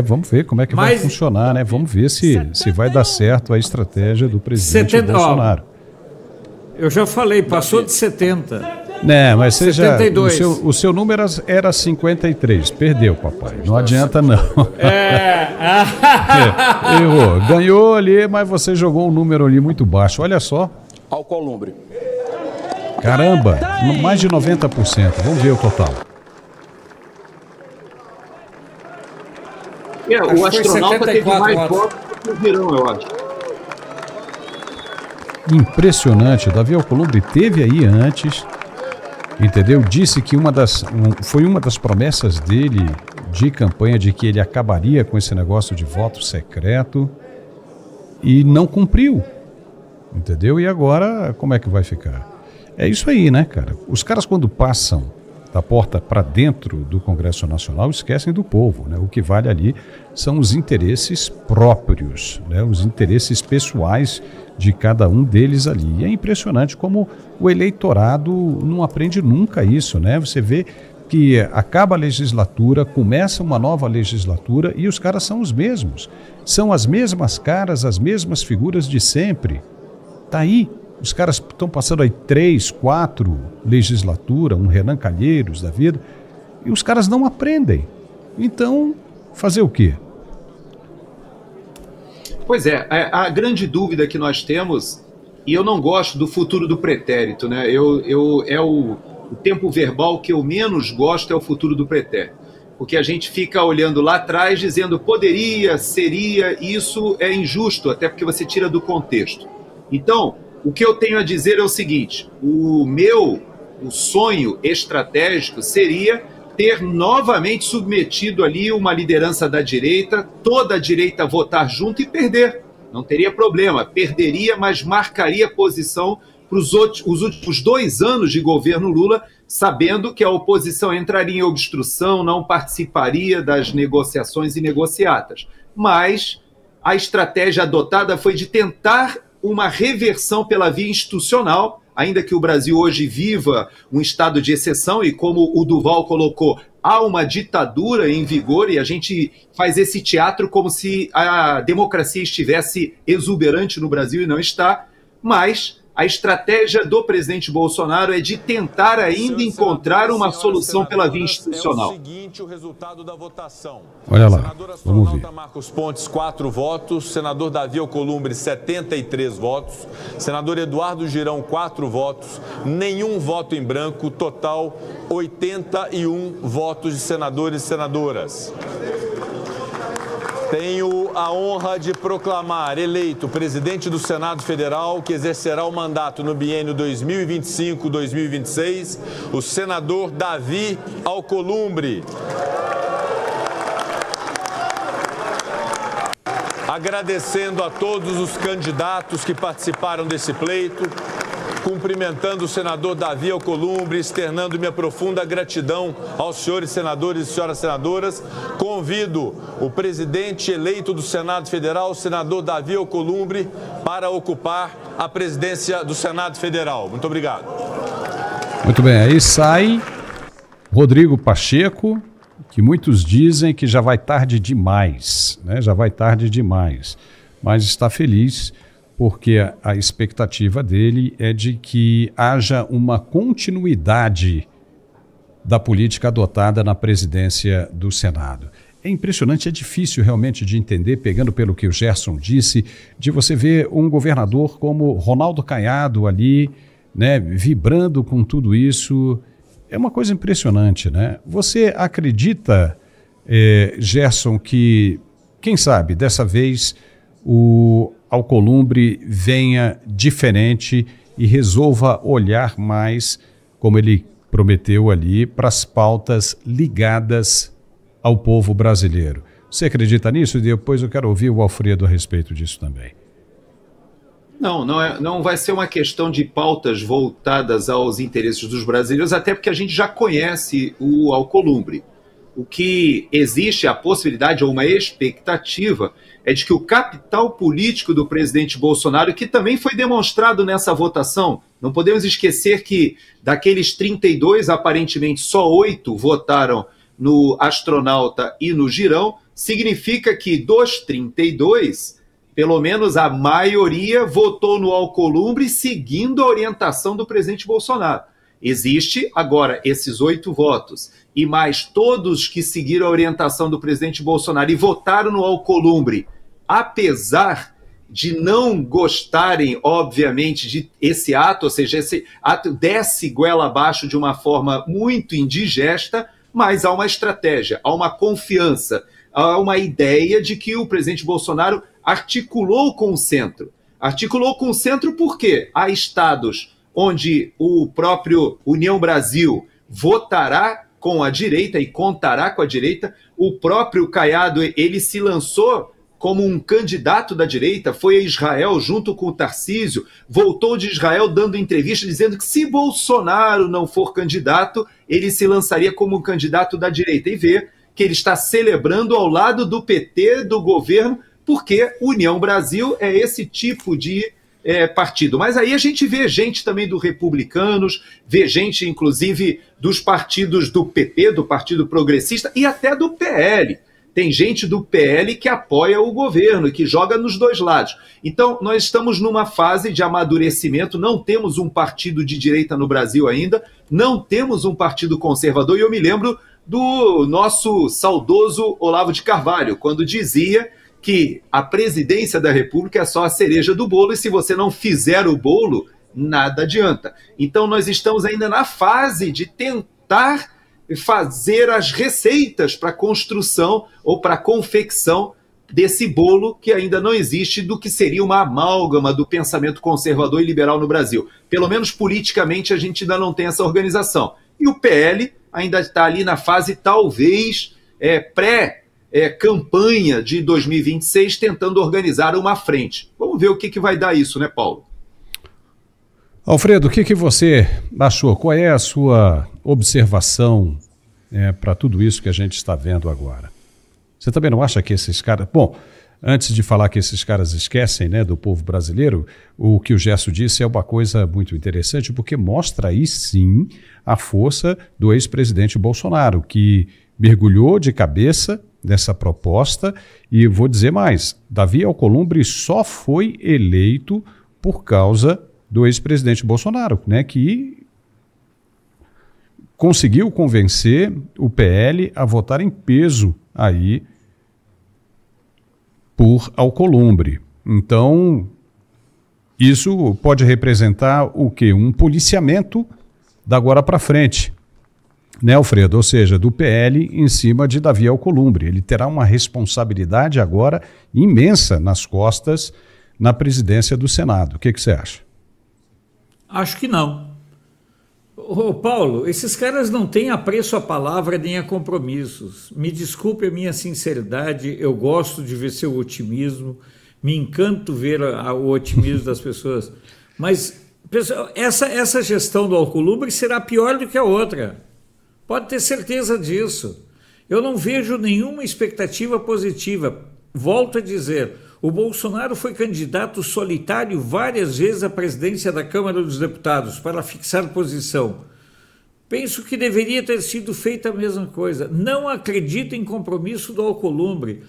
Vamos ver como é que vai funcionar, né? Vamos ver se vai dar certo a estratégia do presidente Bolsonaro. Eu já falei, passou de 70. Né, mas você 72. Já, o seu número era 53. Perdeu, papai. Não adianta, não. Errou. Ganhou ali, mas você jogou um número ali muito baixo. Olha só. Alcolumbre. Caramba, mais de 90%. Vamos ver o total. O astronauta teve mais votos que o Girão, eu acho. Impressionante. Davi Alcolumbre teve aí antes, entendeu? Disse que foi uma das promessas dele de campanha de que ele acabaria com esse negócio de voto secreto e não cumpriu, entendeu? E agora, como é que vai ficar? É isso aí, né, cara? Os caras, quando passam da porta para dentro do Congresso Nacional, esquecem do povo, né? O que vale ali são os interesses próprios, né? Os interesses pessoais de cada um deles ali. E é impressionante como o eleitorado não aprende nunca isso, né? Você vê que acaba a legislatura, começa uma nova legislatura e os caras são os mesmos. São as mesmas caras, as mesmas figuras de sempre. Tá aí. Os caras estão passando aí 3, 4 legislaturas, um Renan Calheiros da vida, e os caras não aprendem. Então, fazer o quê? Pois é, a grande dúvida que nós temos, e eu não gosto do futuro do pretérito, né? O tempo verbal que eu menos gosto é o futuro do pretérito. Porque a gente fica olhando lá atrás dizendo poderia, seria, isso é injusto, até porque você tira do contexto. Então, o que eu tenho a dizer é o seguinte, o sonho estratégico seria ter novamente submetido ali uma liderança da direita, toda a direita votar junto e perder. Não teria problema, perderia, mas marcaria posição para os últimos 2 anos de governo Lula, sabendo que a oposição entraria em obstrução, não participaria das negociações e negociatas. Mas a estratégia adotada foi de tentar uma reversão pela via institucional, ainda que o Brasil hoje viva um estado de exceção e, como o Duval colocou, há uma ditadura em vigor e a gente faz esse teatro como se a democracia estivesse exuberante no Brasil e não está, mas a estratégia do presidente Bolsonaro é de tentar ainda encontrar uma solução pela via institucional. É o seguinte, o resultado da votação. Olha lá, Senador astronauta Marcos Pontes, 4 votos. Senador Davi Alcolumbre, 73 votos. Senador Eduardo Girão, 4 votos. Nenhum voto em branco. Total, 81 votos de senadores e senadoras. Tenho a honra de proclamar eleito presidente do Senado Federal, que exercerá o mandato no biênio 2025-2026, o senador Davi Alcolumbre. Agradecendo a todos os candidatos que participaram desse pleito, cumprimentando o senador Davi Alcolumbre, externando minha profunda gratidão aos senhores senadores e senhoras senadoras. Convido o presidente eleito do Senado Federal, o senador Davi Alcolumbre, para ocupar a presidência do Senado Federal. Muito obrigado. Muito bem, aí sai Rodrigo Pacheco, que muitos dizem que já vai tarde demais, né? Já vai tarde demais, mas está feliz porque a expectativa dele é de que haja uma continuidade da política adotada na presidência do Senado. É impressionante, é difícil realmente de entender, pegando pelo que o Gerson disse, de você ver um governador como Ronaldo Caiado ali, né, vibrando com tudo isso. É uma coisa impressionante, né? Você acredita, Gerson, que, quem sabe, dessa vez o Alcolumbre venha diferente e resolva olhar mais, como ele prometeu ali, para as pautas ligadas ao povo brasileiro? Você acredita nisso? E depois eu quero ouvir o Alfredo a respeito disso também. Não vai ser uma questão de pautas voltadas aos interesses dos brasileiros, até porque a gente já conhece o Alcolumbre. O que existe, a possibilidade ou uma expectativa, é de que o capital político do presidente Bolsonaro, que também foi demonstrado nessa votação, não podemos esquecer que daqueles 32, aparentemente só 8 votaram no astronauta e no Girão, significa que dos 32, pelo menos a maioria votou no Alcolumbre seguindo a orientação do presidente Bolsonaro. Existe agora esses 8 votos e mais todos que seguiram a orientação do presidente Bolsonaro e votaram no Alcolumbre, apesar de não gostarem, obviamente, de esse ato, ou seja, esse ato desce goela abaixo de uma forma muito indigesta, mas há uma estratégia, há uma confiança, há uma ideia de que o presidente Bolsonaro articulou com o centro. Articulou com o centro porque há estados onde o próprio União Brasil votará com a direita e contará com a direita. O próprio Caiado, ele se lançou como um candidato da direita, foi a Israel junto com o Tarcísio, voltou de Israel dando entrevista dizendo que se Bolsonaro não for candidato, ele se lançaria como um candidato da direita. E vê que ele está celebrando ao lado do PT, do governo, porque União Brasil é esse tipo de partido. Mas aí a gente vê gente também do Republicanos, vê gente, inclusive, dos partidos do PP, do Partido Progressista, e até do PL. Tem gente do PL que apoia o governo, que joga nos dois lados. Então, nós estamos numa fase de amadurecimento, não temos um partido de direita no Brasil ainda, não temos um partido conservador, e eu me lembro do nosso saudoso Olavo de Carvalho, quando dizia que a presidência da República é só a cereja do bolo, e se você não fizer o bolo, nada adianta. Então, nós estamos ainda na fase de tentar fazer as receitas para a construção ou para a confecção desse bolo que ainda não existe, do que seria uma amálgama do pensamento conservador e liberal no Brasil. Pelo menos politicamente a gente ainda não tem essa organização. E o PL ainda está ali na fase, talvez, pré-campanha de 2026, tentando organizar uma frente. Vamos ver o que vai dar isso, né, Paulo? Alfredo, o que você achou? Qual é a sua observação para tudo isso que a gente está vendo agora? Você também não acha que esses caras... Bom, antes de falar que esses caras esquecem, né, do povo brasileiro, o que o Gerson disse é uma coisa muito interessante, porque mostra aí sim a força do ex-presidente Bolsonaro, que mergulhou de cabeça nessa proposta. E vou dizer mais, Davi Alcolumbre só foi eleito por causa do ex-presidente Bolsonaro, né, que conseguiu convencer o PL a votar em peso aí por Alcolumbre. Então, isso pode representar o quê? Um policiamento da agora para frente, né, Alfredo? Ou seja, do PL em cima de Davi Alcolumbre. Ele terá uma responsabilidade agora imensa nas costas na presidência do Senado. O que você acha? Acho que não. Ô, Paulo, esses caras não têm apreço à palavra nem a compromissos. Me desculpe a minha sinceridade, eu gosto de ver seu otimismo, me encanto ver o otimismo das pessoas, mas pessoal, essa gestão do Alcolumbre será pior do que a outra. Pode ter certeza disso. Eu não vejo nenhuma expectativa positiva. Volto a dizer, o Bolsonaro foi candidato solitário várias vezes à presidência da Câmara dos Deputados para fixar posição. Penso que deveria ter sido feita a mesma coisa. Não acredito em compromisso do Alcolumbre.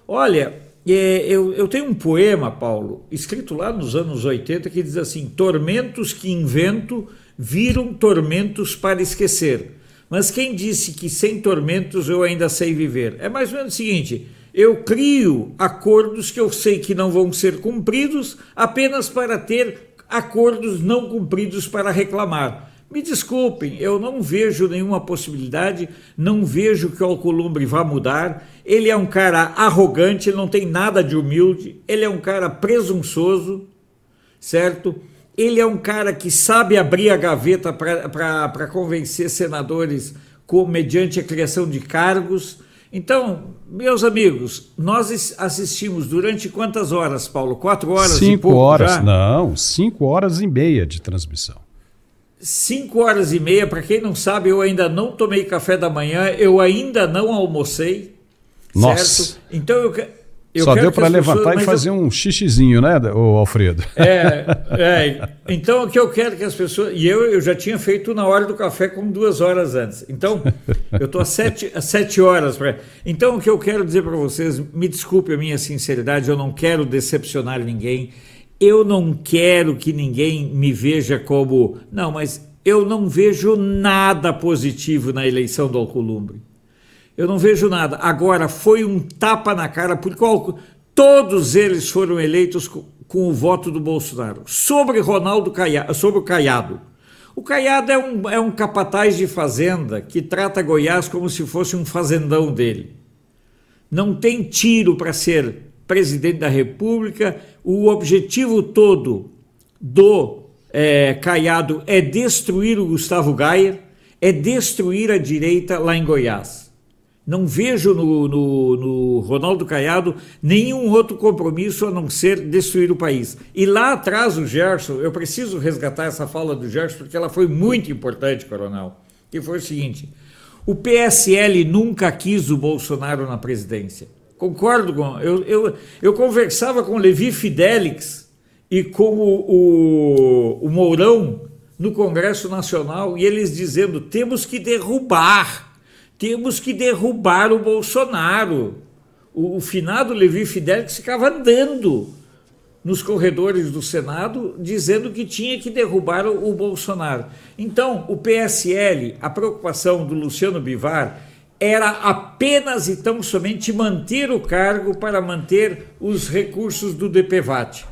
Olha, eu tenho um poema, Paulo, escrito lá nos anos 80, que diz assim: tormentos que invento viram tormentos para esquecer. Mas quem disse que sem tormentos eu ainda sei viver? É mais ou menos o seguinte: eu crio acordos que eu sei que não vão ser cumpridos apenas para ter acordos não cumpridos para reclamar. Me desculpem, eu não vejo nenhuma possibilidade, não vejo que o Alcolumbre vá mudar. Ele é um cara arrogante, ele não tem nada de humilde, ele é um cara presunçoso, certo? Ele é um cara que sabe abrir a gaveta para convencer senadores mediante a criação de cargos. Então, meus amigos, nós assistimos durante quantas horas, Paulo? 4 horas 5 e pouco horas, já? não, 5 horas e meia de transmissão. 5 horas e meia, para quem não sabe, eu ainda não tomei café da manhã, eu ainda não almocei, Nossa. certo? Então Só deu para levantar e fazer um xixizinho, né, Alfredo? Então, o que eu quero que as pessoas... E eu já tinha feito na hora do café como 2 horas antes. Então, eu estou às 7 horas. Então, o que eu quero dizer para vocês, me desculpe a minha sinceridade, eu não quero decepcionar ninguém, eu não quero que ninguém me veja como... Não, mas eu não vejo nada positivo na eleição do Alcolumbre. Eu não vejo nada. Agora, foi um tapa na cara, porque todos eles foram eleitos com o voto do Bolsonaro. Sobre o Caiado. O Caiado é um capataz de fazenda que trata Goiás como se fosse um fazendão dele. Não tem tiro para ser presidente da República. O objetivo todo do Caiado é destruir o Gustavo Gayer, é destruir a direita lá em Goiás. Não vejo no Ronaldo Caiado nenhum outro compromisso a não ser destruir o país. E lá atrás o Gerson, eu preciso resgatar essa fala do Gerson porque ela foi muito importante, Coronel, que foi o seguinte: o PSL nunca quis o Bolsonaro na presidência. Concordo com... Eu conversava com o Levi Fidelix e com o Mourão no Congresso Nacional e eles dizendo: temos que derrubar o Bolsonaro. O finado Levi Fidelix ficava andando nos corredores do Senado dizendo que tinha que derrubar o Bolsonaro. Então, o PSL, a preocupação do Luciano Bivar era apenas e tão somente manter o cargo para manter os recursos do DPVAT.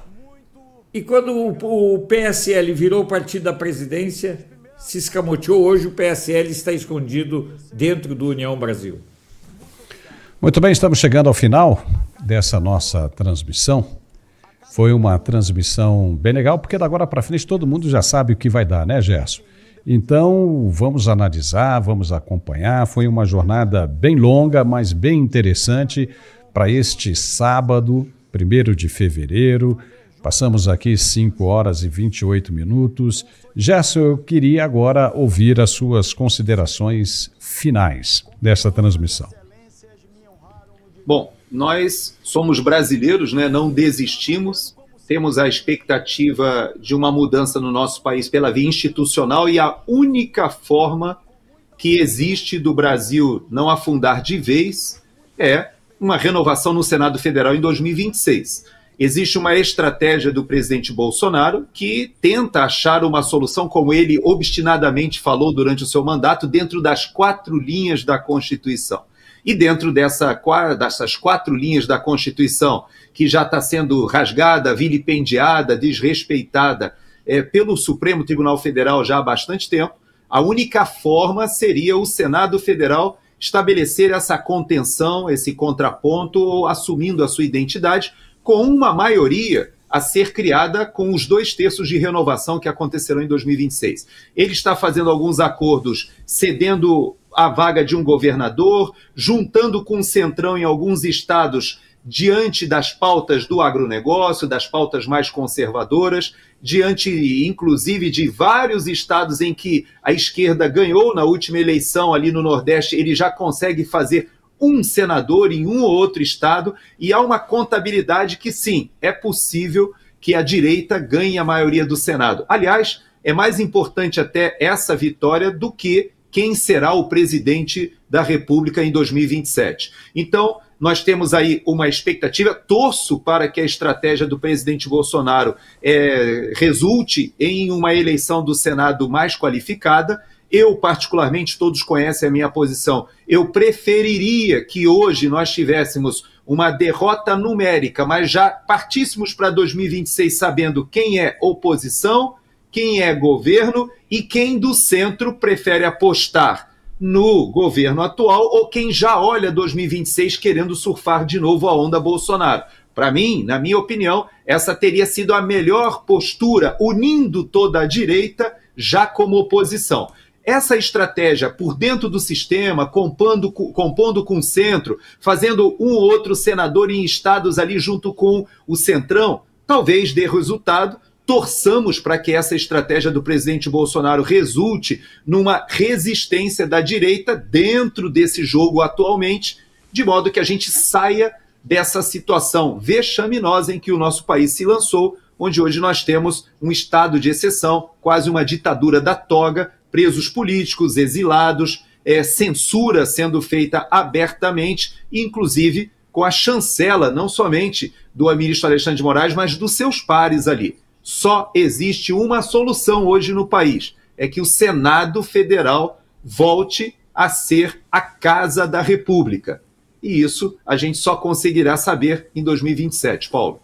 E quando o PSL virou o partido da presidência, se escamoteou. Hoje o PSL está escondido dentro do União Brasil. Muito bem, estamos chegando ao final dessa nossa transmissão. Foi uma transmissão bem legal, porque da agora para frente todo mundo já sabe o que vai dar, né, Gerson? Então vamos analisar, vamos acompanhar. Foi uma jornada bem longa, mas bem interessante para este sábado, 1º de fevereiro. Passamos aqui 5 horas e 28 minutos. Gerson, eu queria agora ouvir as suas considerações finais dessa transmissão. Bom, nós somos brasileiros, né? Não desistimos. Temos a expectativa de uma mudança no nosso país pela via institucional e a única forma que existe do Brasil não afundar de vez é uma renovação no Senado Federal em 2026. Existe uma estratégia do presidente Bolsonaro que tenta achar uma solução, como ele obstinadamente falou durante o seu mandato, dentro das 4 linhas da Constituição. E dentro dessas 4 linhas da Constituição, que já está sendo rasgada, vilipendiada, desrespeitada pelo Supremo Tribunal Federal já há bastante tempo, a única forma seria o Senado Federal estabelecer essa contenção, esse contraponto, assumindo a sua identidade, com uma maioria a ser criada com os 2/3 de renovação que acontecerão em 2026. Ele está fazendo alguns acordos, cedendo a vaga de um governador, juntando com o Centrão em alguns estados diante das pautas do agronegócio, das pautas mais conservadoras, diante, inclusive, de vários estados em que a esquerda ganhou na última eleição ali no Nordeste, ele já consegue fazer um senador em um ou outro estado, e há uma contabilidade que, sim, é possível que a direita ganhe a maioria do Senado. Aliás, é mais importante até essa vitória do que quem será o presidente da República em 2027. Então, nós temos aí uma expectativa, torço para que a estratégia do presidente Bolsonaro resulte em uma eleição do Senado mais qualificada. Eu, particularmente, todos conhecem a minha posição, eu preferiria que hoje nós tivéssemos uma derrota numérica, mas já partíssemos para 2026 sabendo quem é oposição, quem é governo e quem do centro prefere apostar no governo atual ou quem já olha 2026 querendo surfar de novo a onda Bolsonaro. Para mim, na minha opinião, essa teria sido a melhor postura, unindo toda a direita já como oposição. Essa estratégia por dentro do sistema, compondo com o centro, fazendo um ou outro senador em estados ali junto com o Centrão, talvez dê resultado. Torçamos para que essa estratégia do presidente Bolsonaro resulte numa resistência da direita dentro desse jogo atualmente, de modo que a gente saia dessa situação vexaminosa em que o nosso país se lançou, onde hoje nós temos um estado de exceção, quase uma ditadura da toga, presos políticos, exilados, censura sendo feita abertamente, inclusive com a chancela, não somente do ministro Alexandre de Moraes, mas dos seus pares ali. Só existe uma solução hoje no país, é que o Senado Federal volte a ser a Casa da República. E isso a gente só conseguirá saber em 2027, Paulo.